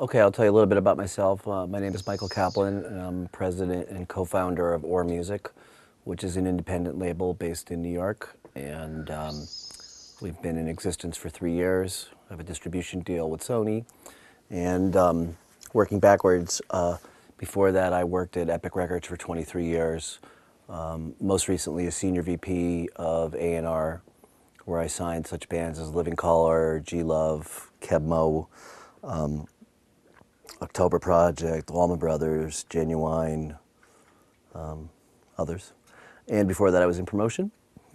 Okay, I'll tell you a little bit about myself. My name is Michael Caplan, and I'm president and co-founder of Or Music, which is an independent label based in New York. And we've been in existence for 3 years. I have a distribution deal with Sony. And working backwards, before that I worked at Epic Records for 23 years. Most recently a senior VP of A&R, where I signed such bands as Living Colour, G-Love, Kebmo, October Project, Allman Brothers, Genuine, others. And before that I was in promotion.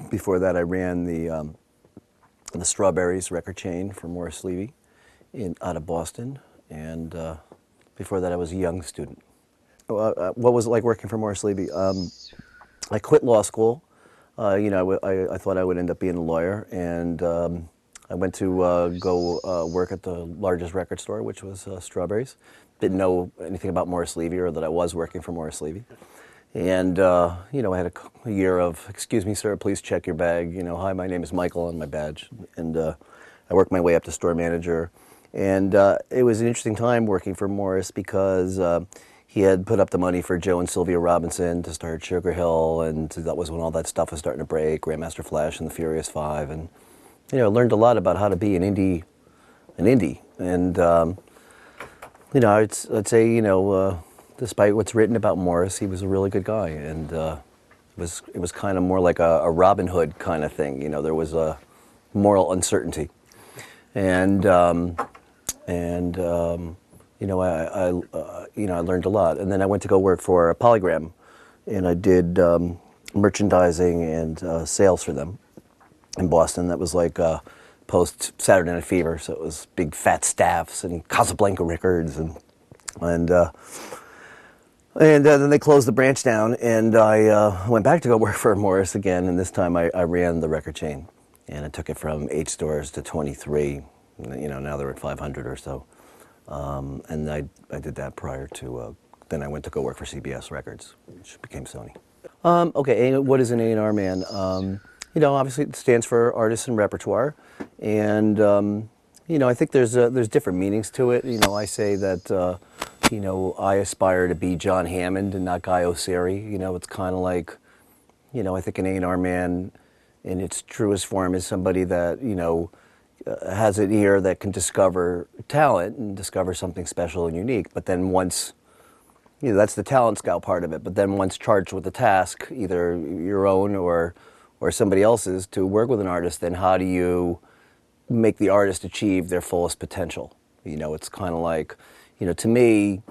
Before that I ran the Strawberries record chain for Morris Levy out of Boston. And before that I was a young student. What was it like working for Morris Levy? I quit law school. I thought I would end up being a lawyer, and I went to go work at the largest record store, which was Strawberries. Didn't know anything about Morris Levy or that I was working for Morris Levy. And, I had a year of, excuse me, sir, please check your bag. Hi, my name is Michael on my badge. And I worked my way up to store manager. And it was an interesting time working for Morris because he had put up the money for Joe and Sylvia Robinson to start Sugar Hill, and that was when all that stuff was starting to break, Grandmaster Flash and the Furious Five. And learned a lot about how to be an indie. And I'd say despite what's written about Morris, he was a really good guy, and it was kind of more like a Robin Hood kind of thing. There was a moral uncertainty, and I learned a lot. And then I went to go work for Polygram, and I did merchandising and sales for them in Boston. That was like post Saturday Night Fever, so it was big fat staffs and Casablanca records, and then they closed the branch down, and I went back to go work for Morris again, and this time I ran the record chain, and I took it from 8 stores to 23. Now they're at 500 or so, and I did that prior to. Then I went to go work for CBS Records, which became Sony. Okay, what is an A&R man? Obviously it stands for artists and repertoire, and I think there's different meanings to it. I say that I aspire to be John Hammond and not Guy Oseary. It's kind of like, I think an A&R man in its truest form is somebody that has an ear that can discover talent and discover something special and unique. But then once that's the talent scout part of it. But then once charged with the task, either your own or somebody else's, to work with an artist, then how do you make the artist achieve their fullest potential? It's kind of like, to me,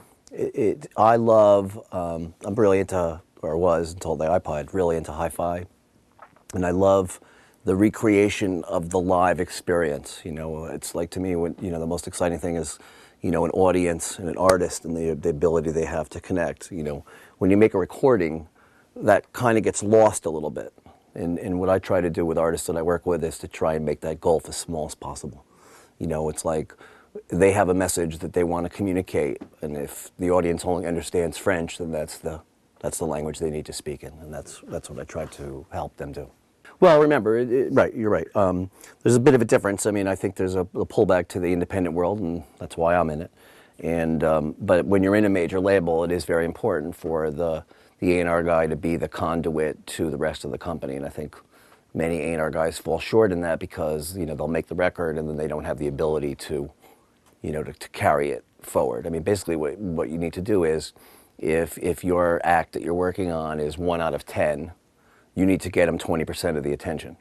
I love, I'm really into, or was until the iPod, really into hi-fi. And I love the recreation of the live experience. It's like, to me, when, the most exciting thing is, an audience and an artist and the ability they have to connect. When you make a recording, that kind of gets lost a little bit. And what I try to do with artists that I work with is to try and make that gulf as small as possible. It's like they have a message that they want to communicate, and if the audience only understands French, then that's the language they need to speak in, and that's what I try to help them do. Well, remember, right, you're right. There's a bit of a difference. I think there's a pullback to the independent world, and that's why I'm in it. And but when you're in a major label, it is very important for the A&R guy to be the conduit to the rest of the company. And I think many A&R guys fall short in that because they'll make the record and then they don't have the ability to to carry it forward. Basically, what you need to do is, if your act that you're working on is 1 out of 10. You need to get them 20% of the attention.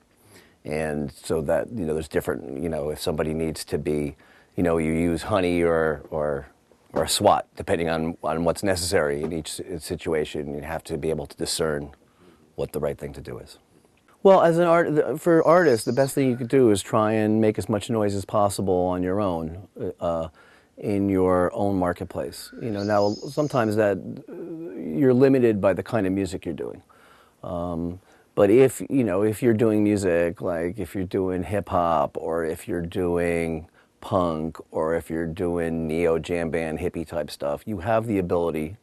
And so that, there's different, if somebody needs to be, you use honey or SWAT, depending on what's necessary in each situation. You have to be able to discern what the right thing to do is. Well, for artists, the best thing you could do is try and make as much noise as possible on your own, in your own marketplace. Now sometimes that you're limited by the kind of music you're doing. But if you're doing music, like if you're doing hip hop, or if you're doing punk, or if you're doing neo jam band hippie type stuff, you have the ability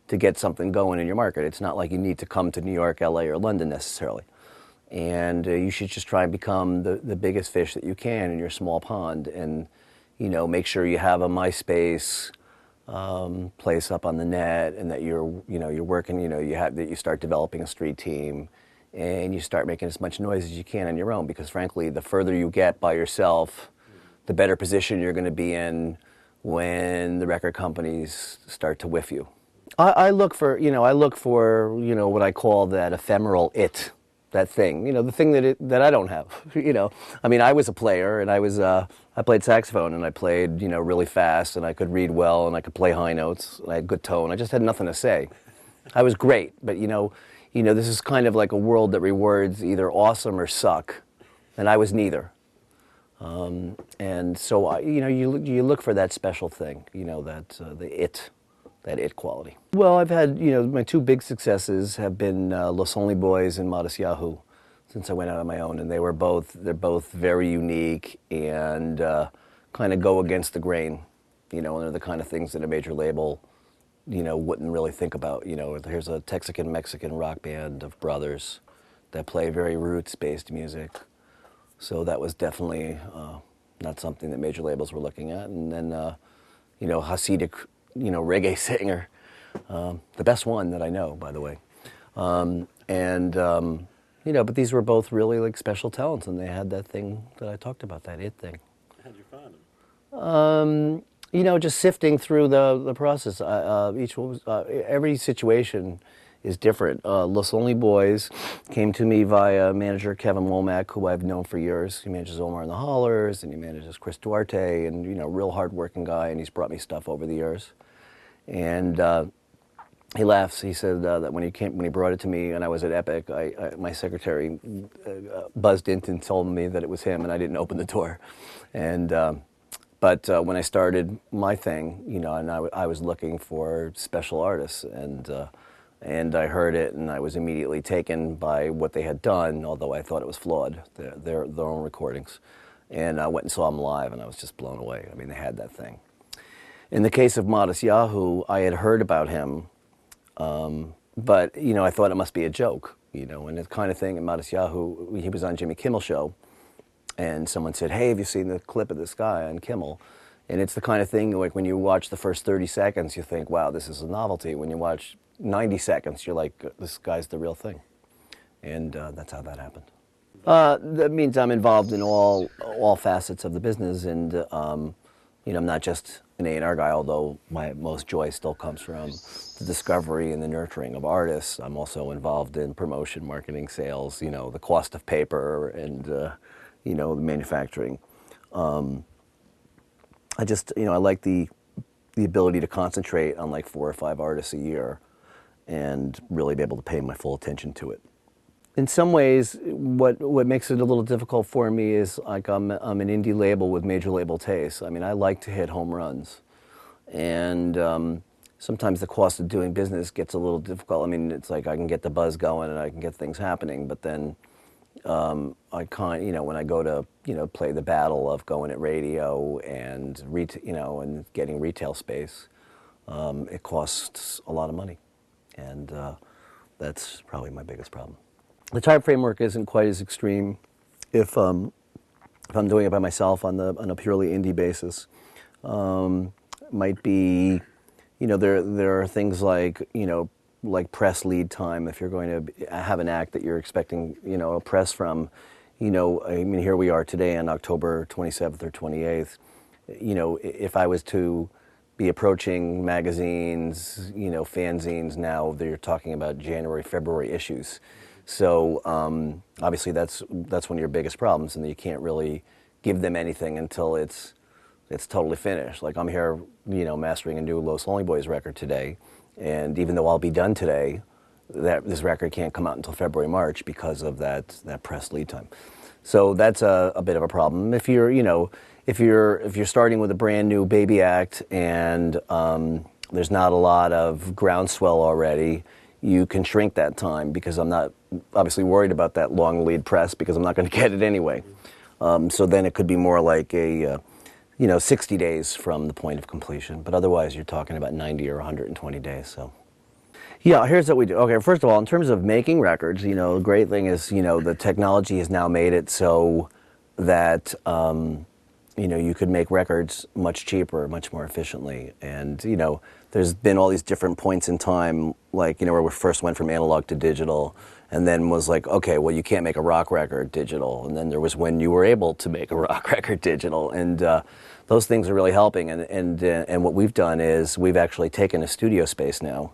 to get something going in your market. It's not like you need to come to New York, LA, or London necessarily. And you should just try and become the biggest fish that you can in your small pond. And make sure you have a MySpace place up on the net, and that you're working, that you start developing a street team, and you start making as much noise as you can on your own, because frankly, the further you get by yourself, the better position you're going to be in when the record companies start to whiff you. I look for what I call that ephemeral it, that thing, the thing that I don't have. I mean, I was a player, and I played saxophone, and I played really fast, and I could read well, and I could play high notes, and I had good tone. I just had nothing to say. I was great, but this is kind of like a world that rewards either awesome or suck, and I was neither. And so you look for that special thing, that it quality. Well, I've had, my two big successes have been Los Only Boys and Modest Yahoo, since I went out on my own, and they're both very unique and kind of go against the grain, and they're the kind of things that a major label, wouldn't really think about. Here's a Texican-Mexican rock band of brothers that play very roots-based music. So that was definitely not something that major labels were looking at. And then, Hasidic, reggae singer, the best one that I know, by the way. But these were both really like special talents, and they had that thing that I talked about, that it thing. How'd you find them? Just sifting through the process. Every situation is different. Los Only Boys came to me via manager Kevin Womack, who I've known for years. He manages Omar and the Hollers, and he manages Chris Duarte, and real hard-working guy, and he's brought me stuff over the years. And he laughs. He said that when he brought it to me, and I was at Epic, my secretary buzzed in and told me that it was him, and I didn't open the door. And but when I started my thing, and I was looking for special artists, and I heard it, and I was immediately taken by what they had done, although I thought it was flawed, their own recordings. And I went and saw them live, and I was just blown away. I mean, they had that thing. In the case of Modest Yahoo, I had heard about him, but, I thought it must be a joke, and the kind of thing at Modest Yahoo, he was on Jimmy Kimmel's show, and someone said, hey, have you seen the clip of this guy on Kimmel? And it's the kind of thing, like, when you watch the first 30 seconds, you think, wow, this is a novelty. When you watch 90 seconds, you're like, this guy's the real thing. And that's how that happened. That means I'm involved in all facets of the business, and I'm not just an A&R guy, although my most joy still comes from the discovery and the nurturing of artists. I'm also involved in promotion, marketing, sales, the cost of paper, and the manufacturing. I like the ability to concentrate on like 4 or 5 artists a year and really be able to pay my full attention to it. In some ways, what makes it a little difficult for me is like I'm an indie label with major label tastes. I mean, I like to hit home runs, and sometimes the cost of doing business gets a little difficult. I mean, it's like I can get the buzz going and I can get things happening, but then I can't. When I go to play the battle of going at radio and and getting retail space, it costs a lot of money, and that's probably my biggest problem. The time framework isn't quite as extreme if I'm doing it by myself on a purely indie basis. Might be, there are things like like press lead time. If you're going to have an act that you're expecting a press from, I mean, here we are today on October 27th or 28th. If I was to be approaching magazines, fanzines now, they're talking about January, February issues. So obviously that's one of your biggest problems, and you can't really give them anything until it's totally finished. Like I'm here, mastering a new Los Only Boys record today, and even though I'll be done today, this record can't come out until February, March because of that press lead time. So that's a bit of a problem. If you're starting with a brand new baby act and there's not a lot of groundswell already, you can shrink that time, because I'm not obviously worried about that long lead press, because I'm not going to get it anyway. So then it could be more like a 60 days from the point of completion, but otherwise you're talking about 90 or 120 days. So yeah, here's what we do. Okay, first of all, in terms of making records, the great thing is the technology has now made it so that you could make records much cheaper, much more efficiently. And, there's been all these different points in time, like, where we first went from analog to digital, and then was like, okay, well, you can't make a rock record digital. And then there was when you were able to make a rock record digital. And those things are really helping. And what we've done is we've actually taken a studio space now,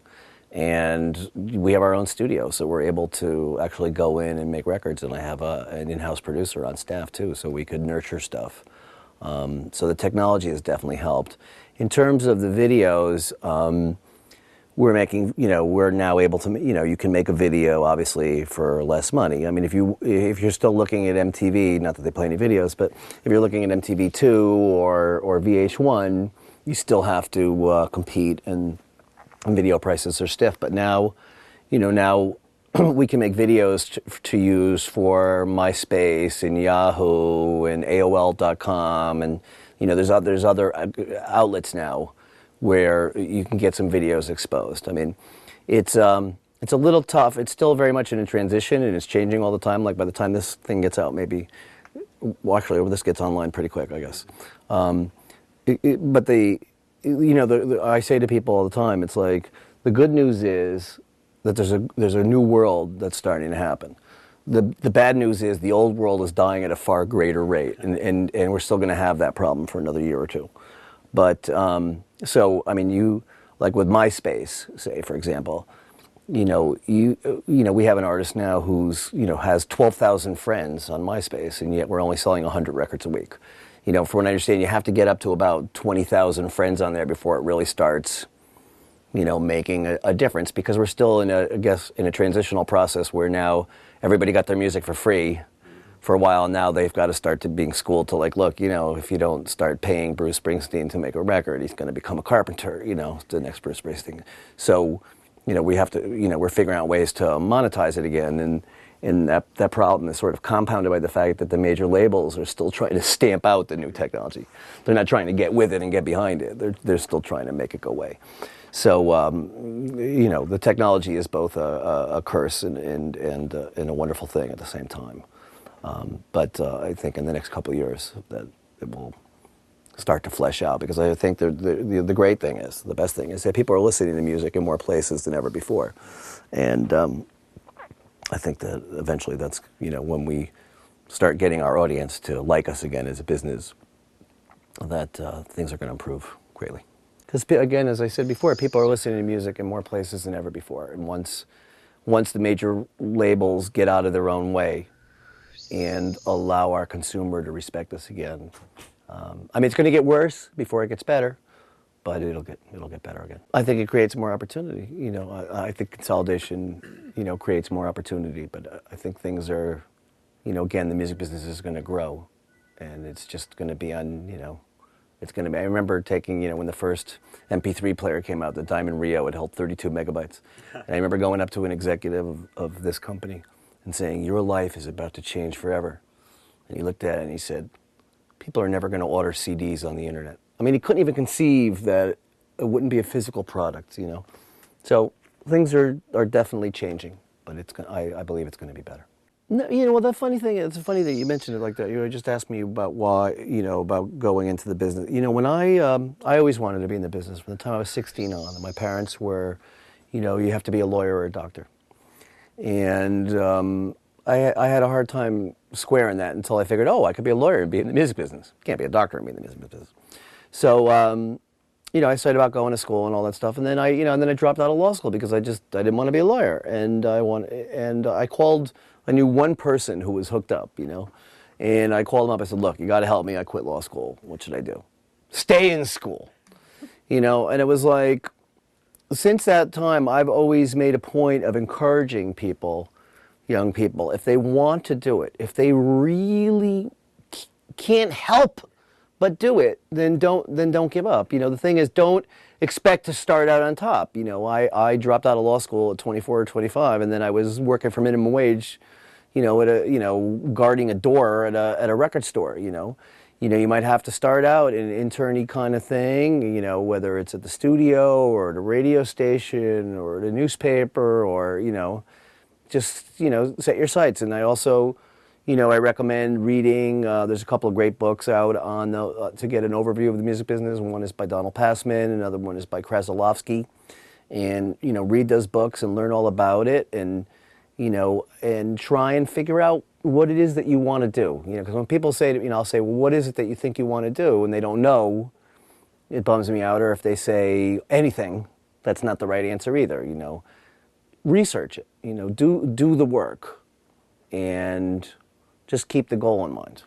and we have our own studio, so we're able to actually go in and make records. And I have an in-house producer on staff, too, so we could nurture stuff. So the technology has definitely helped. In terms of the videos, we're making, we're now able to, you can make a video obviously for less money. I mean, if you're still looking at MTV, not that they play any videos, but if you're looking at MTV2 or VH1, you still have to compete, and video prices are stiff. But now, now we can make videos to use for MySpace and Yahoo and AOL.com, and there's other outlets now where you can get some videos exposed. I mean, it's a little tough. It's still very much in a transition, and it's changing all the time. Like by the time this thing gets out, maybe, well, actually, this gets online pretty quick, I guess. But I say to people all the time, it's like the good news is that there's a new world that's starting to happen. The bad news is the old world is dying at a far greater rate, and we're still going to have that problem for another year or two. But so I mean, like with MySpace, say for example, we have an artist now who's has 12,000 friends on MySpace, and yet we're only selling 100 records a week. From what I understand, you have to get up to about 20,000 friends on there before it really starts, making a difference, because we're still in a transitional process where now everybody got their music for free for a while, and now they've got to start to being schooled to like, look, if you don't start paying Bruce Springsteen to make a record, he's going to become a carpenter, the next Bruce Springsteen. So, we have to, we're figuring out ways to monetize it again, and that problem is sort of compounded by the fact that the major labels are still trying to stamp out the new technology. They're not trying to get with it and get behind it. They're still trying to make it go away. So, the technology is both a curse and a wonderful thing at the same time. But I think in the next couple of years that it will start to flesh out, because I think the great thing is, the best thing is that people are listening to music in more places than ever before. And I think that eventually that's, when we start getting our audience to like us again as a business, that things are going to improve greatly. Because again, as I said before, people are listening to music in more places than ever before. And once the major labels get out of their own way and allow our consumer to respect us again, I mean, it's going to get worse before it gets better, but it'll get better again. I think it creates more opportunity. I think consolidation, creates more opportunity. But I think things are, again, the music business is going to grow, and it's just going to be on, it's going to be. I remember taking, when the first MP3 player came out, the Diamond Rio, it held 32 megabytes. And I remember going up to an executive of this company and saying, "Your life is about to change forever." And he looked at it and he said, "People are never going to order CDs on the internet." I mean, he couldn't even conceive that it wouldn't be a physical product, So things are definitely changing, but I believe it's going to be better. No, well, the funny thing is, it's funny that you mentioned it like that. You just asked me about why, about going into the business. When I always wanted to be in the business from the time I was 16 on. And my parents were, you have to be a lawyer or a doctor. And I had a hard time squaring that until I figured, I could be a lawyer and be in the music business. Can't be a doctor and be in the music business. So, I started about going to school and all that stuff, and then I dropped out of law school because I didn't want to be a lawyer, and I knew one person who was hooked up, and I called him up. I said, "Look, you got to help me. I quit law school. What should I do?" "Stay in school," and it was like, since that time, I've always made a point of encouraging people, young people, if they want to do it, if they really can't help but do it, then don't give up. The thing is, don't expect to start out on top. I dropped out of law school at 24 or 25, and then I was working for minimum wage, guarding a door at a record store. You might have to start out in an interny kind of thing, whether it's at the studio or at a radio station or at a newspaper or, just, set your sights. And I also, I recommend reading. There's a couple of great books out on to get an overview of the music business. One is by Donald Passman. Another one is by Krasilovsky. And, read those books and learn all about it, and, and try and figure out what it is that you want to do. Because when people say, I'll say, well, what is it that you think you want to do? And they don't know, it bums me out. Or if they say anything, that's not the right answer either. Research it, do the work, and just keep the goal in mind.